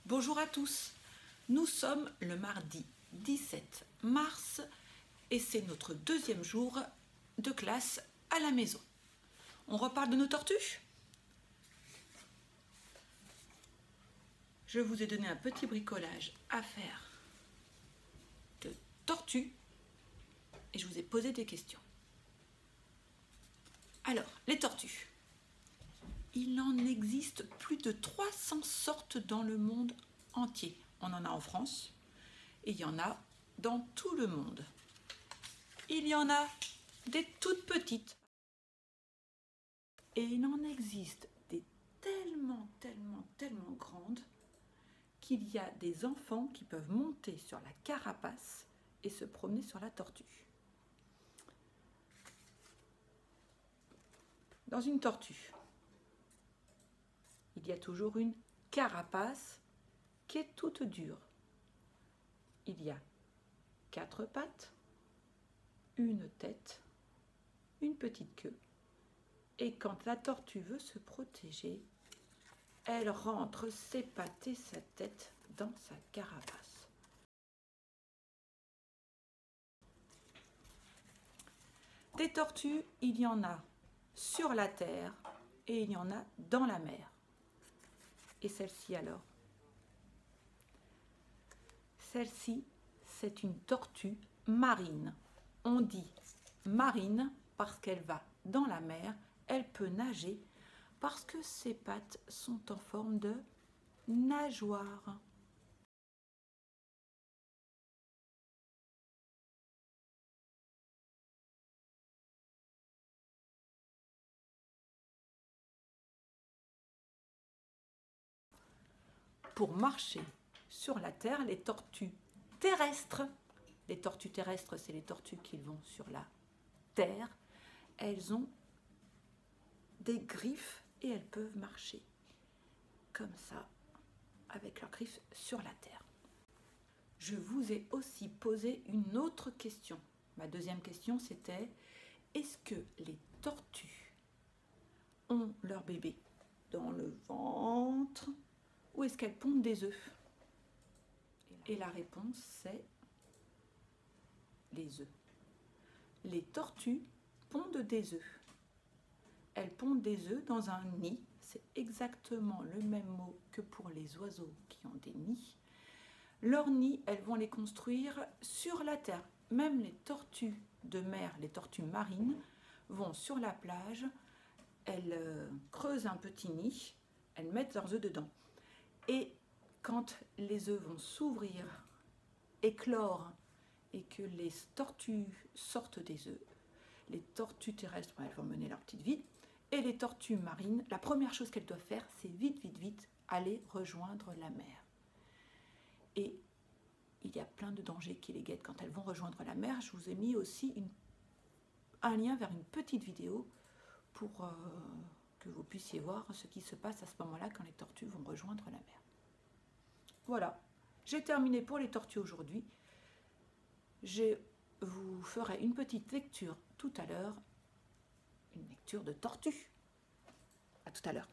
Bonjour à tous, nous sommes le mardi 17 mars et c'est notre deuxième jour de classe à la maison. On reparle de nos tortues? Je vous ai donné un petit bricolage à faire de tortues et je vous ai posé des questions. Alors, les tortues. Il en existe plus de 300 sortes dans le monde entier. On en a en France et il y en a dans tout le monde. Il y en a des toutes petites et il en existe des tellement grandes qu'il y a des enfants qui peuvent monter sur la carapace et se promener sur la tortue. Dans une tortue, il y a toujours une carapace qui est toute dure. Il y a 4 pattes, une tête, une petite queue. Et quand la tortue veut se protéger, elle rentre ses pattes et sa tête dans sa carapace. Des tortues, il y en a sur la terre et il y en a dans la mer. Et celle-ci alors? Celle-ci, c'est une tortue marine. On dit marine parce qu'elle va dans la mer, elle peut nager parce que ses pattes sont en forme de nageoire. Pour marcher sur la terre, les tortues terrestres, c'est les tortues qui vont sur la terre, elles ont des griffes et elles peuvent marcher comme ça, avec leurs griffes sur la terre. Je vous ai aussi posé une autre question. Ma deuxième question, c'était: est-ce que les tortues ont leur bébé dans le ventre ou est-ce qu'elles pondent des œufs? Et la réponse, c'est les œufs. Les tortues pondent des œufs. Elles pondent des œufs dans un nid. C'est exactement le même mot que pour les oiseaux qui ont des nids. Leurs nids, elles vont les construire sur la terre. Même les tortues de mer, les tortues marines, vont sur la plage, elles creusent un petit nid, elles mettent leurs œufs dedans. Et quand les œufs vont s'ouvrir, éclore, et que les tortues sortent des œufs, les tortues terrestres, elles vont mener leur petite vie, et les tortues marines, la première chose qu'elles doivent faire, c'est vite aller rejoindre la mer. Et il y a plein de dangers qui les guettent quand elles vont rejoindre la mer. Je vous ai mis aussi un lien vers une petite vidéo pour que vous puissiez voir ce qui se passe à ce moment-là quand les tortues vont rejoindre la mer. Voilà, j'ai terminé pour les tortues aujourd'hui. Je vous ferai une petite lecture tout à l'heure, une lecture de tortue. À tout à l'heure.